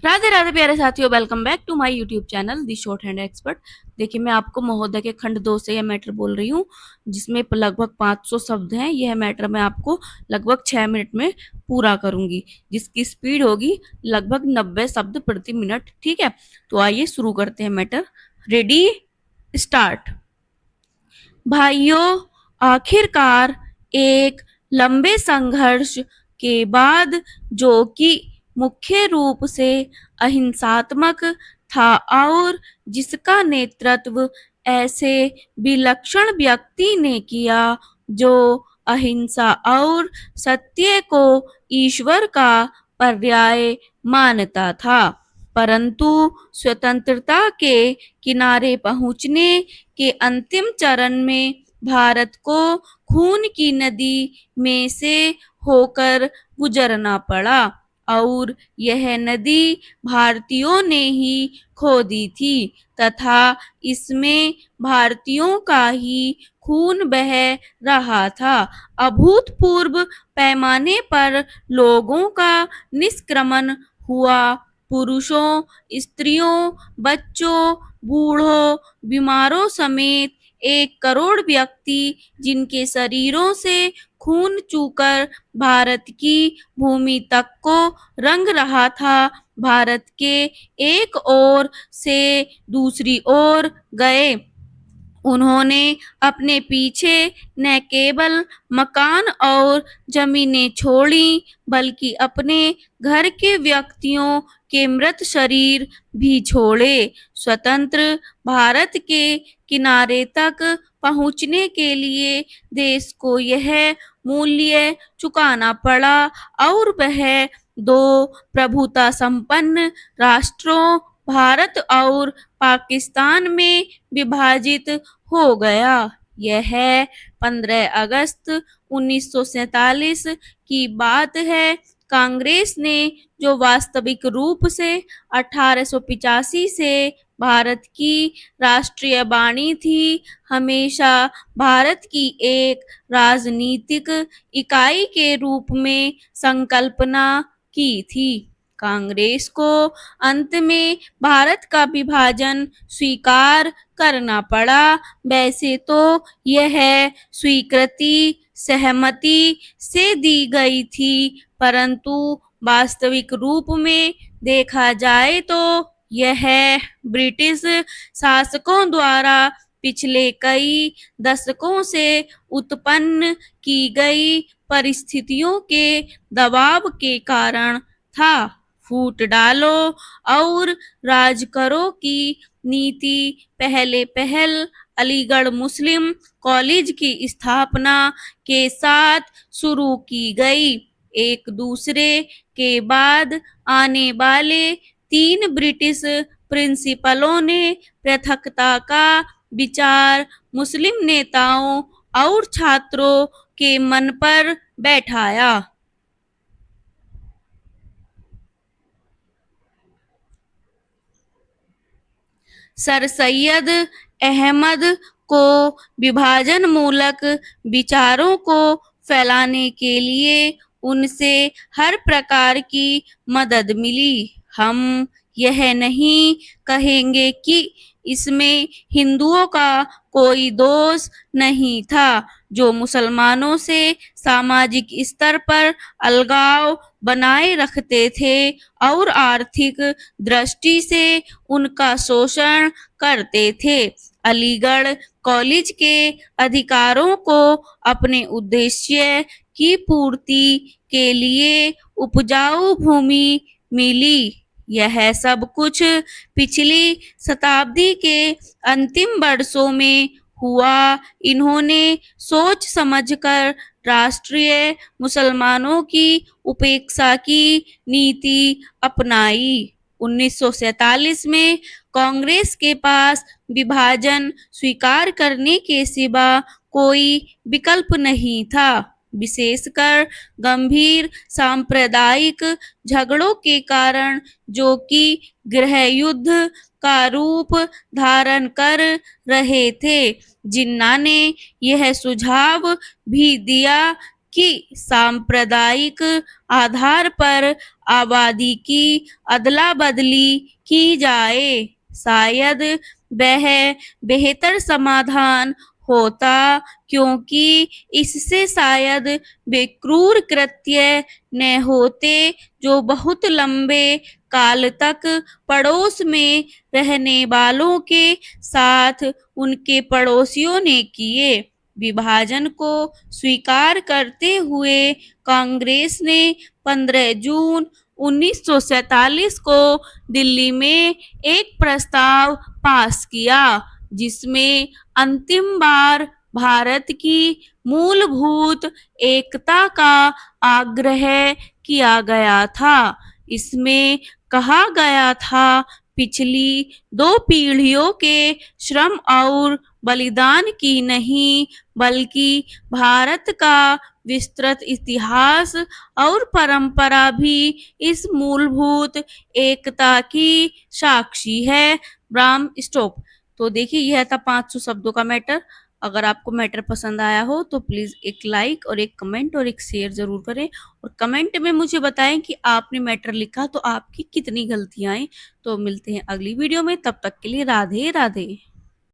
राधे राधे प्यारे साथियों, welcome back to my YouTube channel the shorthand expert. देखिए, मैं आपको महोदय के खंड 2 से यह मैटर बोल रही हूँ, जिसमें लगभग 500 शब्द हैं। यह मैटर मैं आपको लगभग 6 मिनट में पूरा करूंगी, जिसकी स्पीड होगी लगभग 90 शब्द प्रति मिनट। ठीक है, तो आइए शुरू करते हैं मैटर। Ready, start. भाइयों, आखिरकार एक लंबे संघर्ष के बाद, जो कि मुख्य रूप से अहिंसात्मक था और जिसका नेतृत्व ऐसे विलक्षण व्यक्ति ने किया जो अहिंसा और सत्य को ईश्वर का पर्याय मानता था, परंतु स्वतंत्रता के किनारे पहुंचने के अंतिम चरण में भारत को खून की नदी में से होकर गुजरना पड़ा और यह नदी भारतीयों ने ही खोदी थी तथा इसमें भारतीयों का ही खून बह रहा था। अभूतपूर्व पैमाने पर लोगों का निष्क्रमण हुआ। पुरुषों, स्त्रियों, बच्चों, बूढ़ों, बीमारों समेत 1 करोड़ व्यक्ति, जिनके शरीरों से खून चूकर भारत की भूमि तक को रंग रहा था, भारत के एक ओर से दूसरी ओर गए। उन्होंने अपने पीछे न केवल मकान और जमीनें छोड़ी, बल्कि अपने घर के व्यक्तियों के मृत शरीर भी छोड़े। स्वतंत्र भारत के किनारे तक पहुंचने के लिए देश को यह मूल्य चुकाना पड़ा और वह 2 प्रभुता संपन्न राष्ट्रों भारत और पाकिस्तान में विभाजित हो गया। यह 15 अगस्त 1947 की बात है। कांग्रेस ने, जो वास्तविक रूप से 1885 से भारत की राष्ट्रीय वाणी थी, हमेशा भारत की एक राजनीतिक इकाई के रूप में संकल्पना की थी। कांग्रेस को अंत में भारत का विभाजन स्वीकार करना पड़ा। वैसे तो यह स्वीकृति सहमति से दी गई थी, परंतु वास्तविक रूप में देखा जाए तो यह ब्रिटिश शासकों द्वारा पिछले कई दशकों से उत्पन्न की गई परिस्थितियों के दबाव के कारण था। फूट डालो और राज करो की नीति पहले पहल अलीगढ़ मुस्लिम कॉलेज की स्थापना के साथ शुरू की गई। एक दूसरे के बाद आने वाले 3 ब्रिटिश प्रिंसिपलों ने पृथकता का विचार मुस्लिम नेताओं और छात्रों के मन पर बैठाया। सर सैयद अहमद को विभाजन मूलक विचारों को फैलाने के लिए उनसे हर प्रकार की मदद मिली। हम यह नहीं कहेंगे कि इसमें हिंदुओं का कोई दोष नहीं था, जो मुसलमानों से सामाजिक स्तर पर अलगाव बनाए रखते थे और आर्थिक दृष्टि से उनका शोषण करते थे। अलीगढ़ कॉलेज के अधिकारों को अपने उद्देश्य की पूर्ति के लिए उपजाऊ भूमि मिली। यह सब कुछ पिछली शताब्दी के अंतिम वर्षों में हुआ। इन्होंने सोच समझकर राष्ट्रीय मुसलमानों की उपेक्षा की नीति अपनाई। 1947 में कांग्रेस के पास विभाजन स्वीकार करने के सिवा कोई विकल्प नहीं था, विशेषकर गंभीर सांप्रदायिक झगड़ों के कारण, जो कि गृह युद्ध का रूप धारण कर रहे थे। जिन्ना ने यह सुझाव भी दिया कि सांप्रदायिक आधार पर आबादी की अदला बदली की जाए। शायद वह बेहतर समाधान होता, क्योंकि इससे शायद वे क्रूर कृत्य न होते जो बहुत लंबे काल तक पड़ोस में रहने वालों के साथ उनके पड़ोसियों ने किए। विभाजन को स्वीकार करते हुए कांग्रेस ने 15 जून 1947 को दिल्ली में एक प्रस्ताव पास किया, जिसमें अंतिम बार भारत की मूलभूत एकता का आग्रह किया गया था। इसमें कहा गया था, पिछली 2 पीढ़ियों के श्रम और बलिदान की नहीं, बल्कि भारत का विस्तृत इतिहास और परंपरा भी इस मूलभूत एकता की साक्षी है। ब्राम स्टोक। तो देखिए, यह था 500 शब्दों का मैटर। अगर आपको मैटर पसंद आया हो तो प्लीज़ एक लाइक और एक कमेंट और एक शेयर ज़रूर करें, और कमेंट में मुझे बताएं कि आपने मैटर लिखा तो आपकी कितनी गलतियां आई। तो मिलते हैं अगली वीडियो में, तब तक के लिए राधे राधे।